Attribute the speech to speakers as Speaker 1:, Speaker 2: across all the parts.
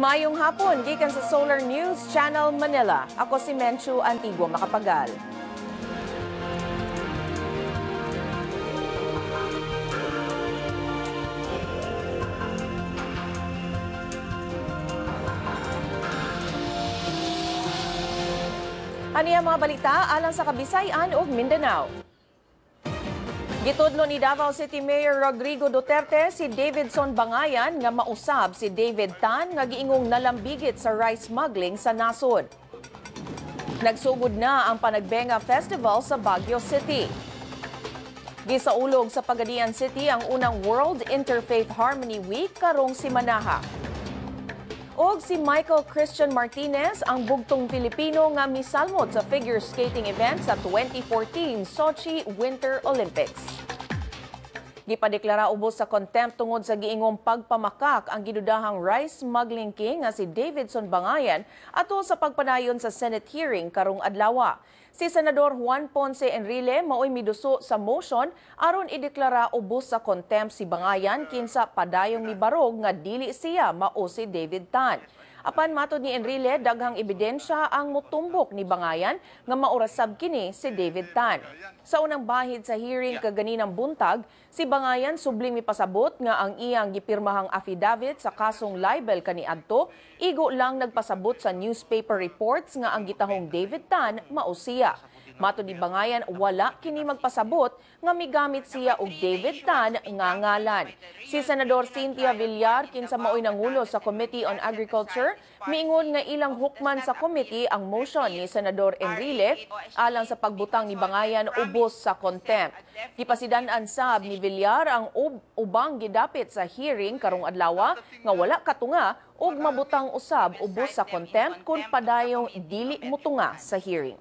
Speaker 1: Mayong hapon, gikan sa Solar News Channel Manila. Ako si Menchu Antigua Makapagal. Ano ang mga balita alang sa Kabisayan ug Mindanao? Gitudlo ni Davao City Mayor Rodrigo Duterte si Davidson Bangayan nga mausab si David Tan nga giingong nalambigit sa rice smuggling sa nasod. Nagsugod na ang Panagbenga Festival sa Baguio City. Gisaulog sa Pagadian City ang unang World Interfaith Harmony Week karong simanaha. Og si Michael Christian Martinez ang bugtong Pilipino nga misalmot sa figure skating event sa 2014 Sochi Winter Olympics. Gipadeklara ubos sa contempt tungod sa giingong pagpamakak ang gidudahang rice smuggling king nga si Davidson Bangayan atol sa pagpadayon sa Senate hearing karong adlaw. Si Senador Juan Ponce Enrile maoy miduso sa motion aron ideklara ubos sa contempt si Bangayan kinsa padayong mibarog nga dili siya mao si David Tan. Apan matod ni Enrile, daghang ebidensya ang mutumbok ni Bangayan nga maurasab kini si David Tan. Sa unang bahid sa hearing kaganinang buntag, si Bangayan subling mipasabot nga ang iyang gipirmahang affidavit sa kasong libel kaniadto, igo lang nagpasabot sa newspaper reports nga ang gitahong David Tan mao siya. Matod ni Bangayan, wala kini magpasabot nga migamit siya og David Tan nga ngalan. Si Senador Cynthia Villar kinsa maoy nangulo sa Committee on Agriculture, miingon nga ilang hukman sa committee ang motion ni Senador Enrile alang sa pagbutang ni Bangayan ubos sa contempt. Gipasidan-an sab ni Villar ang ubang gidapit sa hearing karong adlaw nga wala katunga ug mabutang usab ubos sa contempt kung padayong dili mutunga sa hearing.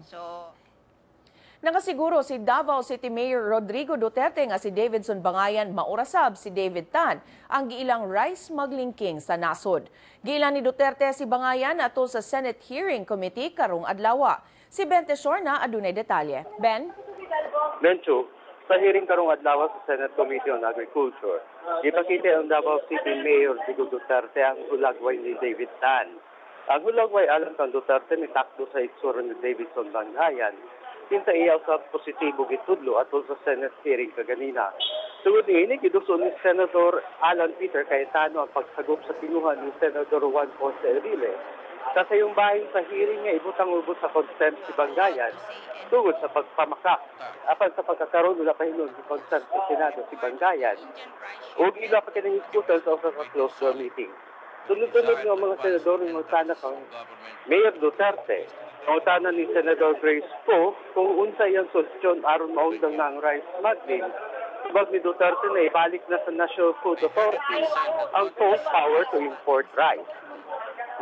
Speaker 1: Nakasiguro si Davao City Mayor Rodrigo Duterte nga si Davidson Bangayan maurasab si David Tan ang giilang rice smuggling king sa nasod. Giilan ni Duterte si Bangayan atol sa Senate Hearing Committee karong adlaw. Si Ben Tesor na adunay detalye. Ben?
Speaker 2: Mencho, sa hearing karong adlaw sa Senate Committee on Agriculture, ipakita ang Davao City Mayor Rodrigo Duterte ang hulagway ni David Tan. Ang hulagway alang kang Duterte ni takdo sa itsura ni Davidson Bangayan kinsa iyaw sa positibo gitudlo atol sa Senate hearing kaganina. Tungod niini, giduso ni Senator Alan Peter Cayetano ang pagsagop sa pinuhan ni Senator Juan Ponce Enrile. Sa sayong bahin sa hearing nga ibutang-ubot sa contempt si Bangayan tungod sa pagpamakak. Apan sa pagkakaroon nila pahinon si contempt sa Senado si Bangayan o ila pa kinahiskutan sa usa sa closed door meeting. Sunod-sunod ng mga senador ng magsanak ang Mayor Duterte. Mautanan ni Senator Grace Poe kung unsa iyang solusyon aron maundang na ang rice smuggling. Subag ni Duterte na ibalik na sa National Food Authority ang full power to import rice.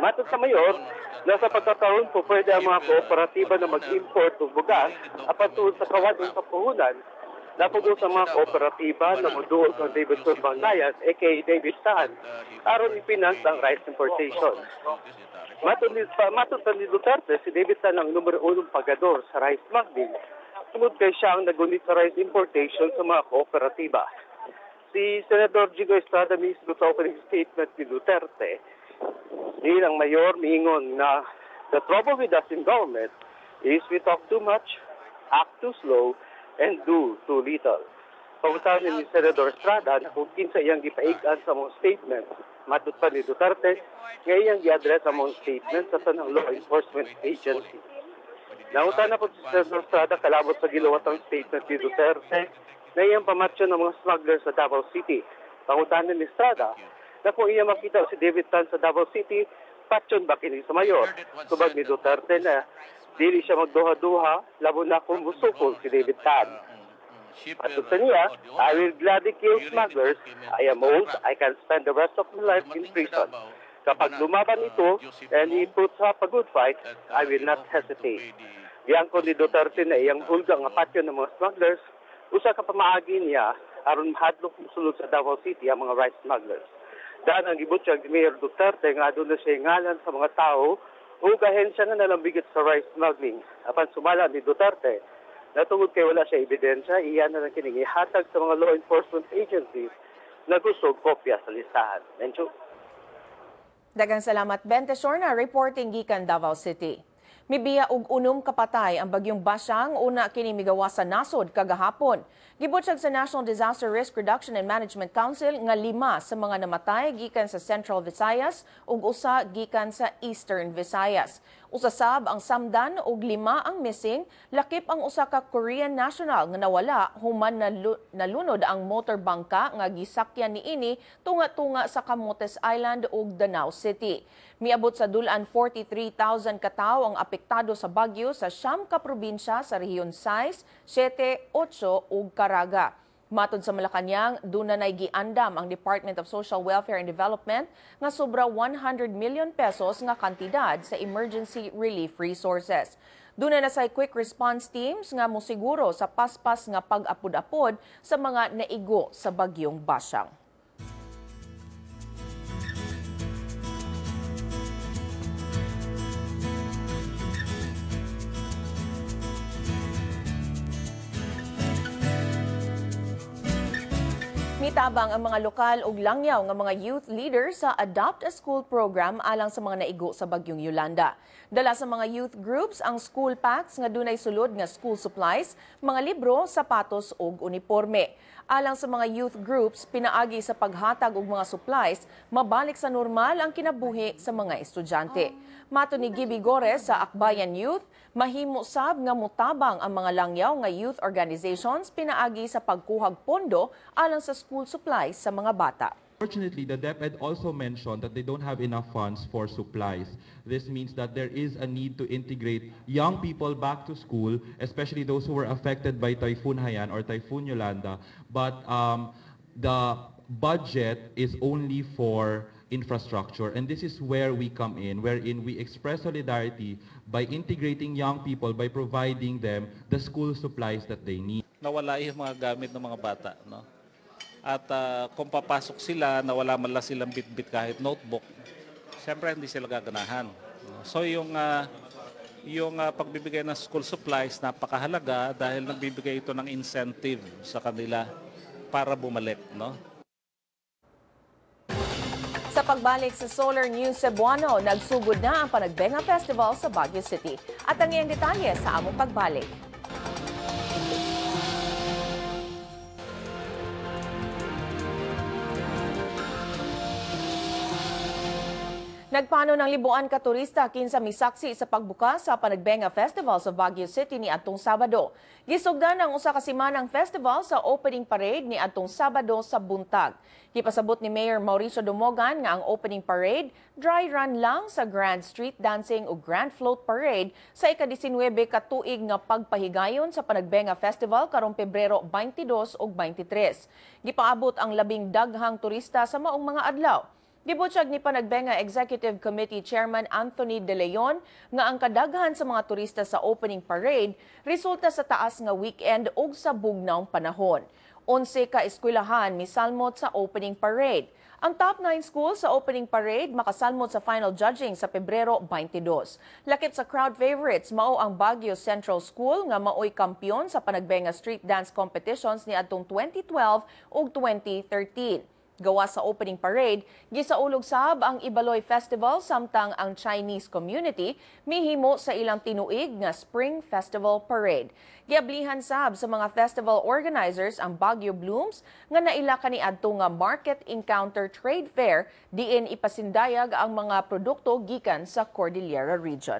Speaker 2: Matod sa mayor, nasa pagkakaroon po pwede ang mga kooperatiba na mag-import ng bugas apat tuod sa kawadong sa puhunan. Napugo sa mga kooperatiba na muduol ng Davidson Bangayan, aka David Tan, aron ipinans ang rice importation. Matod ni Duterte, si David Tan ang numero 1 pagador sa rice smuggling. Tungod kay siya ang nagunit sa rice importation sa mga kooperatiba. Si Senador Jigo Estrada mismo sa opening statement ni Duterte, ang mayor miingon na the trouble with us in government is we talk too much, act too slow, and do too little. Pagkutanin ni Senador Estrada na kung kinsa iyang gipaigan sa mga statement, matut pa ni Duterte, ngayang gi-address ang mga statement sa tanang law enforcement agency. Nautan na po si Senador Estrada kalabot sa gilawatang statement ni Duterte na iyang pamatsyo ng mga smugglers sa Davao City. Pagkutanin ni Estrada na kung iya makita si David Tan sa Davao City, patsyon ba kini sa mayor? Subag ni Duterte na dili siya magduha-duha, labo na kung musukol si David Tan. Patut sa niya, I will gladly kill smugglers. I am old, I can spend the rest of my life in prison. Kapag lumaban ito and he puts up a good fight, I will not hesitate. Iyang ko ni Duterte na iyang hulgang nga patyo ng mga smugglers, usa ka pamaagi niya aron mahadlok sulod sa Davao City ang mga rice smugglers. Daan ang gibutyag ni Mayor Duterte nga aduna siya ngalan sa mga tao o gahensya na nalambigit sa rice smuggling. Apan sumala ni Duterte, natungod kay wala siya ebidensya, iyan na lang kining ihatag sa mga law enforcement agencies na gusto kopya sa listahan. Mencho?
Speaker 1: Daghang salamat Bente Shorna reporting gikan Davao City. Mibiya og unom kapatay ang bagyong Basyang una kini migawa sa nasod kagahapon. Gibutyag sa National Disaster Risk Reduction and Management Council nga 5 sa mga namatay gikan sa Central Visayas ug usa gikan sa Eastern Visayas. Usasab ang samdan ug 5 ang missing, lakip ang usa ka Korean national nga nawala human nalunod ang motor bangka nga gisakyan niini tunga-tunga sa Camotes Island ug Danao City. Miabot sa dulan 43,000 katawo ang apektado sa bagyo sa 9 ka probinsya sa rehiyon 6, 7, 8 ug Caraga. Matod sa Malacañang, dunay giandam ang Department of Social Welfare and Development nga sobra 100 million pesos nga kantidad sa emergency relief resources. Dunay na say quick response teams nga mosiguro sa paspas nga pag-apod-apod sa mga naigo sa bagyong Basyang. Mitabang ang mga lokal ug langyaw nga mga youth leaders sa Adopt a School program alang sa mga naigo sa bagyong Yolanda. Dala sa mga youth groups ang school packs nga dunay sulod nga school supplies, mga libro, sapatos ug uniporme. Alang sa mga youth groups, pinaagi sa paghatag og mga supplies, mabalik sa normal ang kinabuhi sa mga estudyante. Mato ni Gibby Gores sa Akbayan Youth, mahimo sab nga mutabang ang mga langyaw nga youth organizations pinaagi sa pagkuhag pondo alang sa school supplies sa mga bata.
Speaker 3: Fortunately, the DepEd also mentioned that they don't have enough funds for supplies. This means that there is a need to integrate young people back to school, especially those who were affected by Typhoon Haiyan or Typhoon Yolanda. But the budget is only for infrastructure, and this is where we come in, wherein we express solidarity by integrating young people, by providing them the school supplies that they need.
Speaker 4: Nawala yung mga gamit ng mga bata, no? At kung papasok sila, nawala man lang silang bit-bit kahit notebook, siyempre hindi sila gaganahan. So yung pagbibigay ng school supplies, napakahalaga dahil nagbibigay ito ng incentive sa kanila para bumalik, no?
Speaker 1: Sa pagbalik sa Solar News Cebuano, nagsugod na ang Panagbenga Festival sa Baguio City. At ang iyang detalye sa among pagbalik. Nagpano ng libuan ka turista kinsa misaksi sa pagbukas sa Panagbenga Festival sa Baguio City ni atong Sabado. Gisugdan ang usa ka semanang festival sa opening parade ni atong Sabado sa buntag. Gipasabot ni Mayor Mauricio Dumogan nga ang opening parade dry run lang sa Grand Street Dancing o Grand Float Parade sa ika-19 ka tuig nga pagpahigayon sa Panagbenga Festival karong Pebrero 22 ug 23. Gipaabot ang labing daghang turista sa maong mga adlaw. Gibutyag ni Panagbenga Executive Committee Chairman Anthony De Leon nga ang kadaghan sa mga turista sa opening parade resulta sa taas nga weekend ug sa bugnawng panahon. 11 ka eskwelahan misalmot sa opening parade. Ang top 9 schools sa opening parade makasalmot sa final judging sa Pebrero 22. Lakip sa crowd favorites mao ang Baguio Central School nga maoy kampiyon sa Panagbenga Street Dance Competitions ni adtong 2012 ug 2013. Gawa sa opening parade, gisaulog sab ang Ibaloy Festival samtang ang Chinese community mihimo sa ilang tinuig nga Spring Festival Parade. Giablihan sab sa mga festival organizers ang Baguio Blooms nga naila kaniadto nga Market Encounter Trade Fair diin ipasindayag ang mga produkto gikan sa Cordillera Region.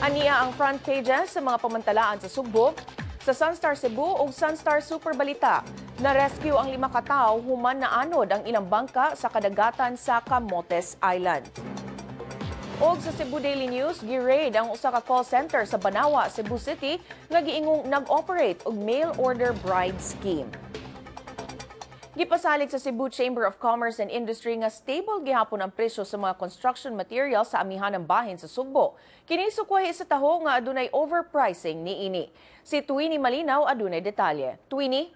Speaker 1: Aniya ang front pages sa mga pamantalaan sa Sugbog. Sa Sunstar Cebu ug Sunstar Super Balita, na-rescue ang 5 katawo human naanod ang ilang bangka sa kadagatan sa Camotes Island. Og sa Cebu Daily News, gi-raid ang usa ka call center sa Banawa, Cebu City nga giingong nag-operate og mail order bride scheme. Gipasalig sa Cebu Chamber of Commerce and Industry nga stable gihapon ang presyo sa mga construction materials sa amihan ng bahin sa Sugbo. Kini sukwahi sa taho nga adunay overpricing niini. Si Twini Malinaw adunay detalye. Twini?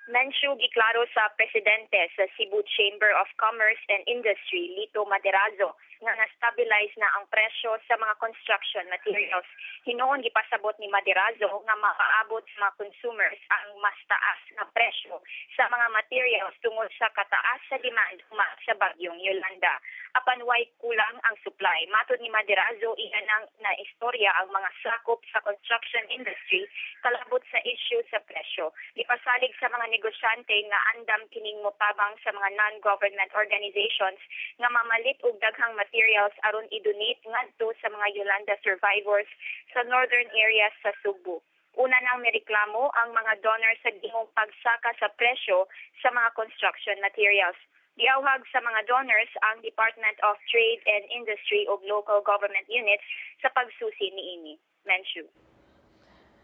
Speaker 5: Mensyo giklaro sa presidente sa Cebu Chamber of Commerce and Industry, Lito Maderazo, nga na-stabilize na ang presyo sa mga construction materials. Hinoon gipasabot ni Maderazo nga makaabot sa mga consumers ang mas taas na presyo sa mga materials tungod sa kataas sa demand sa bagyong Yolanda. Apan way kulang ang supply. Matod ni Maderazo, iyan ang naistorya ang mga sakop sa construction industry kalabot sa issue sa presyo. Ipasalig sa mga negosyante nga andam kining motabang sa mga non-government organizations nga mamalit og daghang materials aron i-donate ngadto sa mga Yolanda survivors sa northern areas sa Cebu. Una nang mireklamo ang mga donors sa gihong pagsaka sa presyo sa mga construction materials. Giawhag sa mga donors ang Department of Trade and Industry ug local government units sa pagsusi niini. Mensyo.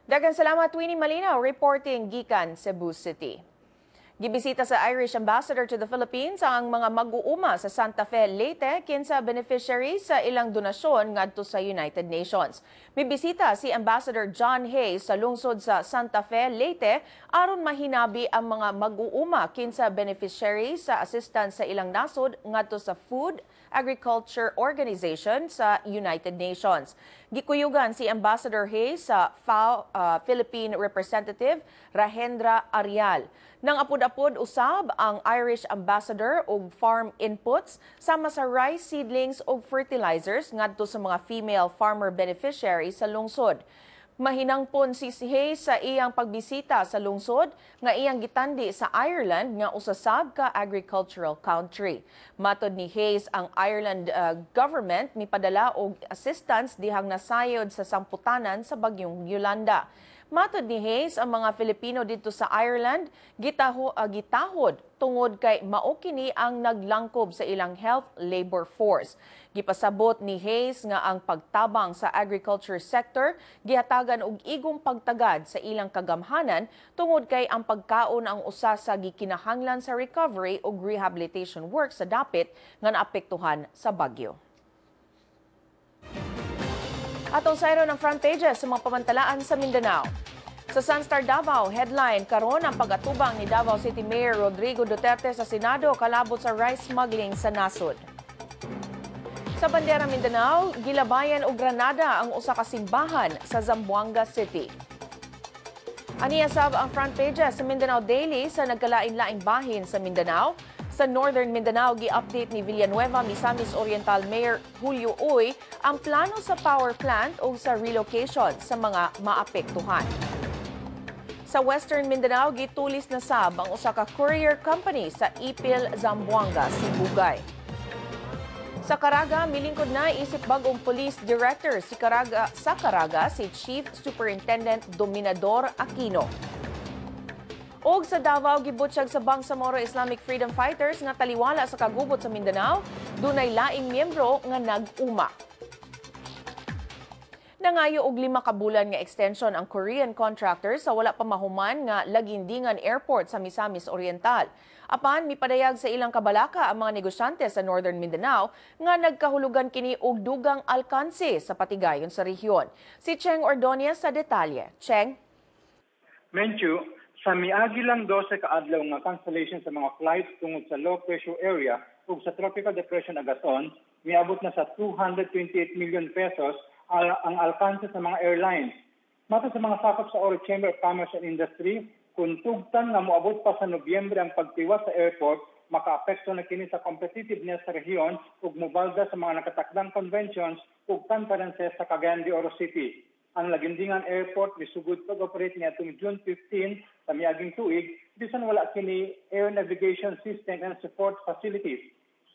Speaker 1: Daghang salamat, Winnie Malinaw, reporting gikan Cebu City. Gibisita sa Irish Ambassador to the Philippines ang mga mag-uuma sa Santa Fe, Leyte kinsa beneficiary sa ilang donasyon ngadto sa United Nations. May bisita si Ambassador John Hayes sa lungsod sa Santa Fe, Leyte aron mahinabi ang mga mag-uuma kinsa beneficiary sa assistance sa ilang nasod ngadto sa Food Agriculture Organization sa United Nations. Gikuyugan si Ambassador Hayes sa FAO Philippine Representative Rahendra Arial. Nang apod-apod usab ang Irish Ambassador og farm inputs sama sa rice seedlings og fertilizers ngadto sa mga female farmer beneficiaries sa lungsod. Mahinangpon si Hayes sa iyang pagbisita sa lungsod nga iyang gitandi sa Ireland nga usasab ka agricultural country. Matod ni Hayes, ang Ireland government mipadala og assistance dihang nasayod sa samputanan sa bagyong Yolanda. Matod ni Hayes, ang mga Filipino dito sa Ireland gitahod tungod kay mao kini ang naglangkob sa ilang health labor force. Gipasabot ni Hayes nga ang pagtabang sa agriculture sector gihatagan og igong pagtagad sa ilang kagamhanan tungod kay ang pagkaon ang usa sa gikinahanglan sa recovery ug rehabilitation work sa dapit nga naapektuhan sa bagyo. Atong sayro ng front pages sa mga pamantalaan sa Mindanao. Sa Sunstar Davao, headline, karon ang pag-atubang ni Davao City Mayor Rodrigo Duterte sa Senado kalabot sa rice smuggling sa nasod. Sa Bandera Mindanao, gilabayan og granada ang usa ka simbahan sa Zamboanga City. Aniya sab ang front pages sa Mindanao Daily sa nagkalain-laing bahin sa Mindanao. Sa Northern Mindanao, gi-update ni Villanueva, Misamis Oriental Mayor Julio Uy ang plano sa power plant o sa relocation sa mga maapektuhan. Sa Western Mindanao, gitulis na sab ang usa ka courier company sa Ipil, Zamboanga, Sibugay. Sa Caraga, milingkod na isip bagong police director sa Caraga si Chief Superintendent Dominador Aquino. Og sa Davao, gibutsyag sa Bangsamoro Islamic Freedom Fighters nga taliwala sa kagubot sa Mindanao, dunay laing miyembro nga nag-uma. Nangayo og 5 ka bulan nga extension ang Korean contractor sa wala pa mahuman nga Lagindingan Airport sa Misamis Oriental. Apan mipadayag sa ilang kabalaka ang mga negosyante sa Northern Mindanao nga nagkahulugan kini og dugang alkanse sa patigayon sa rehiyon. Si Cheng Ordonez sa detalye. Cheng?
Speaker 6: Menchu, sa miagi lang 12 ka adlaw nga cancellation sa mga flights tungod sa low pressure area ug sa tropical depression agaton, miabot na sa 228 million pesos ang alkanse sa mga airlines. Matod sa mga sakop sa Oro Chamber of Commerce and Industry, kung tugtan nga moabot pa sa Nobyembre ang pagtiwas sa airport, makaapekto na kini sa competitiveness sa rehiyon ug mobalda sa mga nakatakdang conventions ug conferences sa Cagayan de Oro City. Ang Lagindingan Airport misugod pag-operate niadtong June 15 sa miaging tuig bisan wala kini air navigation system and support facilities.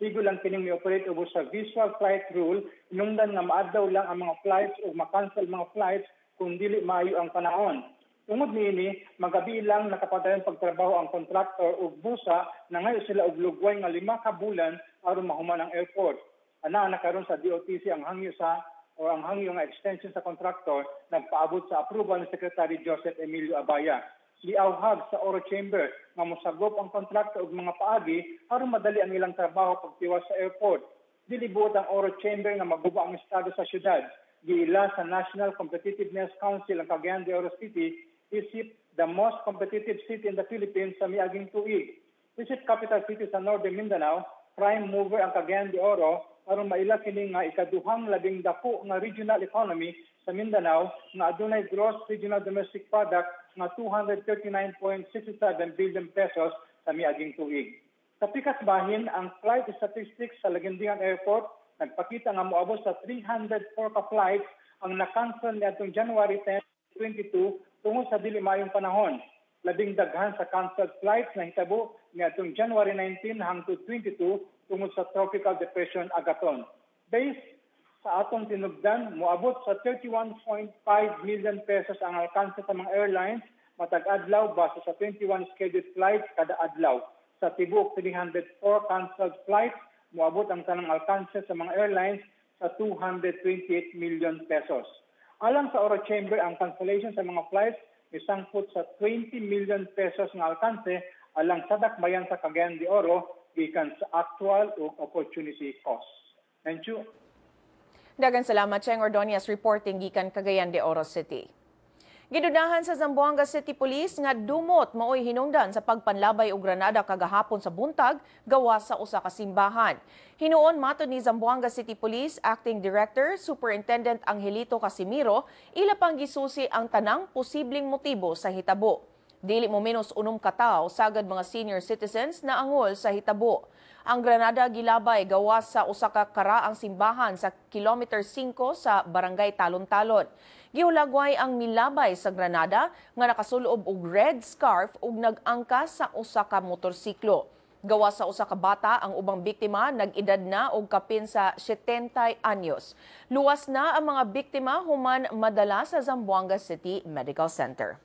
Speaker 6: Sigo lang kining mi-operate ubos sa visual flight rule, nungdan nga maadlaw lang ang mga flights o makancel mga flights kung dili maayo ang panahon. Tungod niini, magabi lang nakapadayon pagtrabaho ang kontraktor ug busa na ngayon sila og lugway nga 5 ka bulan aron mahuman ang airport. Ana karon sa DOTC ang hangyo nga extension sa kontraktor nagpaabot sa approval ni Secretary Joseph Emilio Abaya. Giawhag sa Oro Chamber nga mosagop ang kontraktor og mga paagi aron madali ang ilang trabaho pagtiwas sa airport. Dilibuot ang Oro Chamber nga maguba ang estado sa syudad. Giila sa National Competitiveness Council ang Cagayan de Oro City isip the most competitive city in the Philippines sa miaging tuig. Isip capital city sa Northern Mindanao, prime mover ang Cagayan de Oro aron maila kini nga ikaduhang labing dako nga regional economy sa Mindanao nga adunay gross regional domestic product nga 239.67 billion pesos sa miaging tuig. Sa pikas bahin, ang flight statistics sa Laguindingan Airport nagpakita nga moabot sa 304 ka flights ang na-cancel niadtong January 10, 2022 tungod sa dili maayong panahon. Labing daghan sa canceled flights na hitabo niadtong January 19 hangtod 22 tungod sa Tropical Depression Agaton. Based sa atong tinubdan, moabot sa 31.5 million pesos ang alkanse sa mga airlines matag adlaw base sa 21 scheduled flights kada adlaw. Sa tibuok 304 canceled flights, moabot ang tanang alkanse sa mga airlines sa 228 million pesos. Alang sa Oro Chamber, ang cancellation sa mga flights isangpot sa 20 million pesos ng alkanse alang sa dakbayan sa Cagayan de Oro gikan sa actual o opportunity cost. Thank you.
Speaker 1: Dagan salamat, Cheng Ordonez, reporting gikan Cagayan de Oro City. Gidudahan sa Zamboanga City Police nga dumot maoy hinungdan sa pagpanlabay og granada kagahapon sa buntag gawas sa usa ka simbahan. Hinuon matud ni Zamboanga City Police Acting Director Superintendent Angelito Casimiro, ila pang gisusi ang tanang posibleng motibo sa hitabo. Dili mo menos 6 ka tawo sagad mga senior citizens na angol sa hitabo. Ang granada gilabay gawas sa usa ka karaang simbahan sa kilometer 5 sa Barangay Talon-Talon. Giulagway ang milabay sa granada nga nakasulob og red scarf ug nag-angkas sa usa ka motorsiklo. Gawas sa usa ka bata, ang ubang biktima nag-edad na og kapin sa 70 anyos. Luwas na ang mga biktima human madala sa Zamboanga City Medical Center.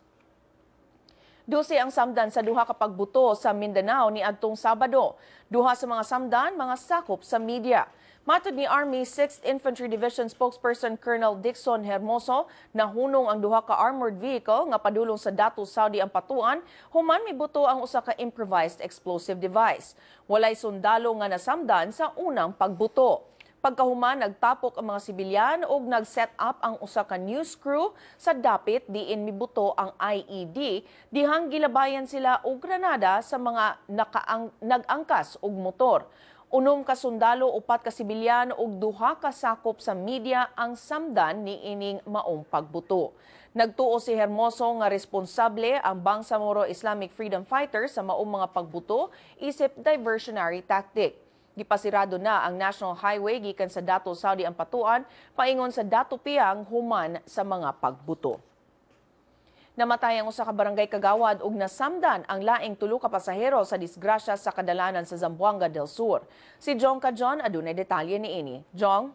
Speaker 1: Dusi ang samdan sa duha ka pagbuto sa Mindanao ni adtong Sabado. Duha sa mga samdan mga sakop sa media. Matud ni Army 6th Infantry Division spokesperson Colonel Dixon Hermoso, nahunong ang duha ka armored vehicle nga padulong sa Datu Saudi ang patuan, human mibuto ang usa ka improvised explosive device. Walay sundalo nga nasamdan sa unang pagbuto. Pagkahuman, nagtapok ang mga sibilyan ug nag-set up ang usa ka news crew sa dapit diin mibuto ang IED, dihang gilabayan sila og granada sa mga nag-angkas og motor. 6 ka sundalo, 4 ka sibilyan ug 2 ka sakop sa media ang samdan ni ining maong pagbuto. Nagtuo si Hermoso nga responsable ang Bangsamoro Islamic Freedom Fighters sa maong mga pagbuto isip diversionary tactic. Gipasirado na ang National Highway gikan sa Datu Saudi ang patuan paingon sa Datu Piang human sa mga pagbuto. Namatay ang usa ka barangay kagawad ug nasamdan ang laing 3 ka pasahero sa disgrasya sa kadalanan sa Zamboanga del Sur. Si Jong Cajon adunay detalye niini. Jong?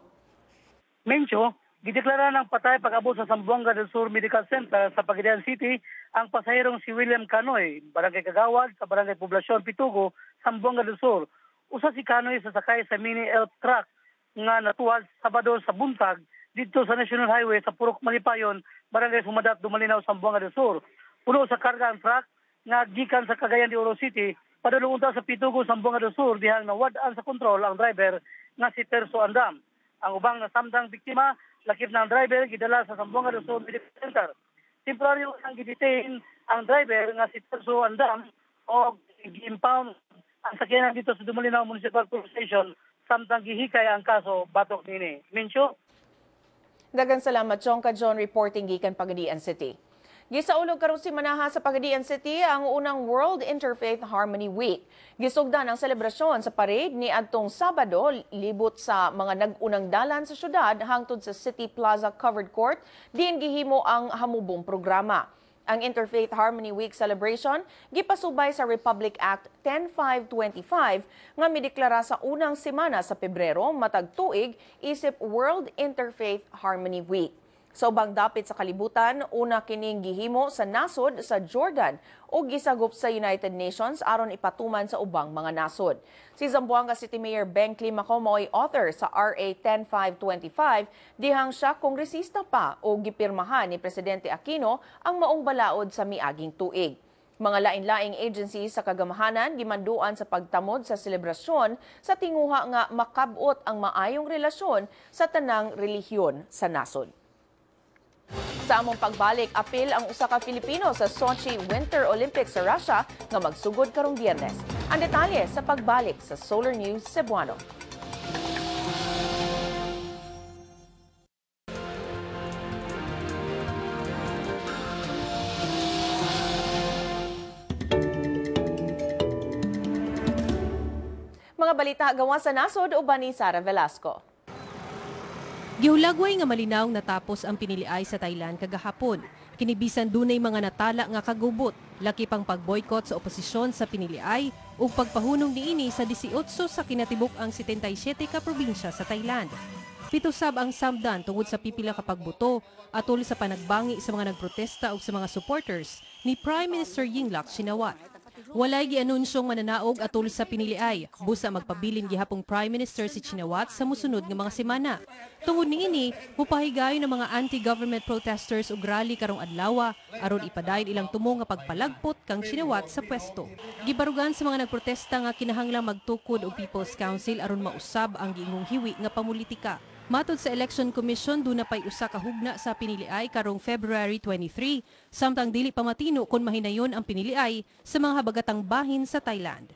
Speaker 7: Mencho, gideklara ng patay pag-abot sa Zamboanga del Sur Medical Center sa Pagadian City ang pasaherong si William Canoy, barangay kagawad sa barangay Poblasyon Pitugo, Zamboanga del Sur. Usa si Canoy sa sakay sa mini elf truck nga natuwad Sabado sa buntag dito sa National Highway sa Purok Malipayon, barangay Sumadat, Dumalinaw, Zamboanga del Sur. Puno sa karga ang truck nga gikan sa Cagayan de Oro City, padulong unta sa Pitugo, Zamboanga del Sur, dihang nawad-an sa kontrol ang driver nga si Terso Andam. Ang ubang nasamdang biktima, lakip na ang driver, gidala sa Zamboanga del Sur Medical Center. Temporaryo ang gidetain ang driver nga si Terso Andam o gi-impound ang sakyanan dito sa Dumalinaw Municipal Police Station, samtang gihikay ang kaso batok nini. Mincho?
Speaker 1: Dagan salamat, Jong Cajon, reporting gikan Pagadian City. Gisaulog karon si manaha sa Pagadian City ang unang World Interfaith Harmony Week. Gisugdan ang selebrasyon sa parade ni adtong Sabado libot sa mga nag-unang dalan sa syudad hangtod sa City Plaza Covered Court diin gihimo ang hamubong programa. Ang Interfaith Harmony Week celebration gipasubay sa Republic Act 10525 nga mideklara sa unang semana sa Pebrero matag tuig isip World Interfaith Harmony Week. Sa ubang dapit sa kalibutan, una kining gihimo sa nasod sa Jordan o gisagop sa United Nations aron ipatuman sa ubang mga nasod. Si Zamboanga City Mayor Beng Climaco mo'y author sa RA 10525 dihang siya kongresista pa o gipirmahan ni Presidente Aquino ang maong balaod sa miaging tuig. Mga lain-laing agencies sa kagamahanan gimanduan sa pagtamod sa selebrasyon sa tinguha nga makabot ang maayong relasyon sa tanang relihiyon sa nasod. Sa among pagbalik, apil ang usa ka Filipino sa Sochi Winter Olympics sa Russia nga magsugod karong Biyernes. Ang detalye sa pagbalik sa Solar News Cebuano. Mga balita gawa sa nasod uban ni Sara Velasco.
Speaker 8: Gihulagway nga malinaw natapos ang piniliay sa Thailand kagahapon. Kinibisan dunay mga natala nga kagubot, laki pang pagboykot sa oposisyon sa piniliay ug pagpahunong niini sa 18 sa kinatibuk ang 77 ka probinsya sa Thailand. Pito sab ang samdan tungod sa pipila ka pagboto atol sa panagbangi sa mga nagprotesta ug sa mga supporters ni Prime Minister Yingluck Shinawatra. Walay gianunsyong mananaog atol sa piniliay, busa magpabilin gihapong Prime Minister si Shinawatra sa musunod nga mga semana. Tungod niini, mupahigayon ng mga anti-government protesters ug rally karong adlaw aron ipadayon ilang tumo nga pagpalagpot kang Shinawatra sa pwesto. Gibarugan sa mga nagprotesta nga kinahanglang magtukod og People's Council aron mausab ang giingong hiwi nga pamulitika. Matod sa Election Commission, doon na pa'y usa ka hugna sa piniliay karong February 23, samtang dili pa matino kung mahinayon ang piniliay sa mga habagatang bahin sa Thailand.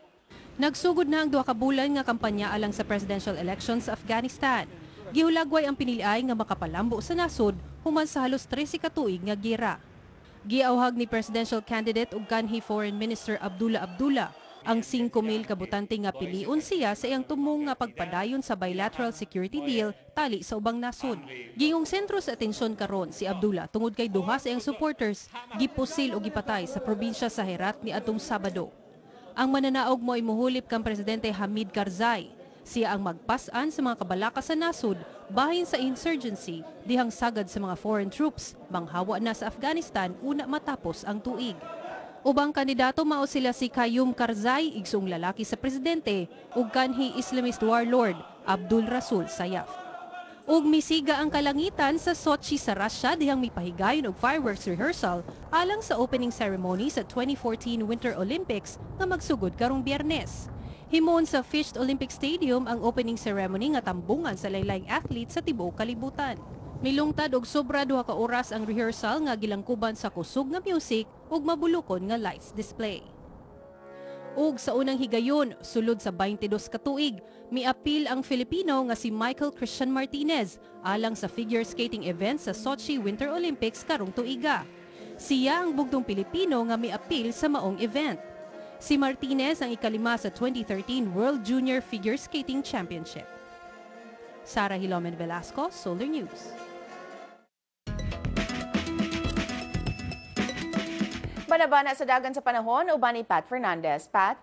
Speaker 8: Nagsugod na ang 2 ka bulan nga kampanya alang sa presidential elections sa Afghanistan. Gihulagway ang piniliay nga makapalambo sa nasod human sa halos 13 ka tuig nga giyera. Giauhag ni presidential candidate ug kanhi Foreign Minister Abdullah ang 5,000 kabutante nga piliun siya sa iyang tumong nga pagpadayon sa bilateral security deal tali sa ubang nasod. Gingong sentro sa atensyon karon si Abdullah tungod kay duha sa iyang supporters gipusil o gipatay sa probinsya sa Herat ni atong Sabado. Ang mananaog mo ay muhulip kang Presidente Hamid Karzai. Siya ang magpas-an sa mga kabalaka sa nasod bahin sa insurgency dihang sagad sa mga foreign troops manghawa na sa Afghanistan una matapos ang tuig. Ubang kandidato mao sila si Qayyum Karzai, igsong lalaki sa presidente, ug kanhi Islamist warlord Abdul Rasul Sayaf. Ug misiga ang kalangitan sa Sochi sa Russia dihang mipahigayon og fireworks rehearsal alang sa opening ceremony sa 2014 Winter Olympics nga magsugod karong Biyernes. Himon sa Fished Olympic Stadium ang opening ceremony nga tambungan sa laylayng athletes sa tibuok kalibutan. Milungtad og sobra 2 ka oras ang rehearsal nga gilangkuban sa kusog nga music ug mabulukon nga lights display. Ug sa unang higayon, sulod sa 22 ka tuig, miapil ang Filipino nga si Michael Christian Martinez alang sa figure skating event sa Sochi Winter Olympics karong tuiga. Siya ang bugtong Pilipino nga miapil sa maong event. Si Martinez ang ikalima sa 2013 World Junior Figure Skating Championship. Sara Hilomen Velasco, Solar News.
Speaker 1: Banabana sa dagan sa panahon, uban ni Pat Fernandez. Pat?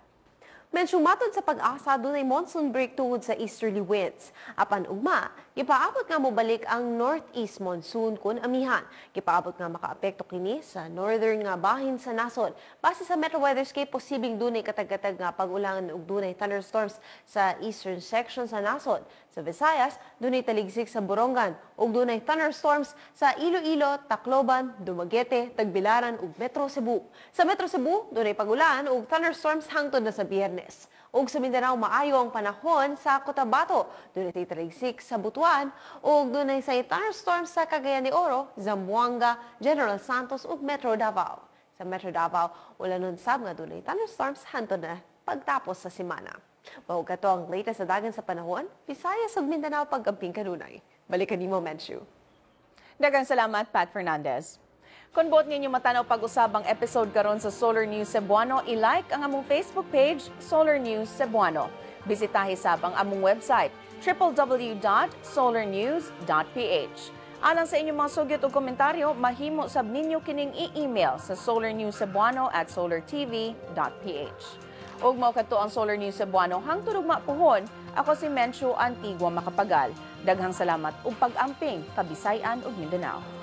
Speaker 9: Medyo matod sa pag-asa, dunay monsoon break tungod sa easterly winds. Apan ugma, gipaabot nga mobalik ang northeast monsoon kun amihan. Gipaabot nga makaapekto kini sa northern nga bahin sa nasod. Base sa Metro Weatherscape, posibleng dunay katag-katag nga pag-ulangan ug dunay thunderstorms sa eastern section sa nasod. Sa Visayas, dunay taligsik sa Borongan ug dunay thunderstorms sa Iloilo, Tacloban, Dumaguete, Tagbilaran ug Metro Cebu. Sa Metro Cebu, dunay pag-ulan ug thunderstorms hangtod na sa Biyernes. Ug sa Mindanao, maayo ang panahon sa Cotabato. Dunay taligsik sa Butuan ug dunay say thunderstorms sa Cagayan de Oro, Zamboanga, General Santos ug Metro Davao. Sa Metro Davao, wala nun sab nga dunay thunderstorms hangtod na pagtapos sa semana. Mao kato ang latest sa dagan sa panahon, Visayas ug Mindanao pagkamping kanunay. Balikan nimo, Menchu.
Speaker 1: Daghang salamat, Pat Fernandez. Kung buot ninyo matanaw pag-usab ang episode karon sa Solar News Cebuano, i-like ang among Facebook page, Solar News Cebuano. Bisitahi sab ang among website, www.solarnews.ph. Alang sa inyong mga sugyot o komentaryo, mahimo sab ninyo kining i-email sa solarnewscebuano@solartv.ph. Ug mao kadto ang Solar News Cebuano hangtod ug mapuhon. Ako si Menchu Antigua Macapagal. Daghang salamat ug pag-amping Kabisayan ug Mindanao.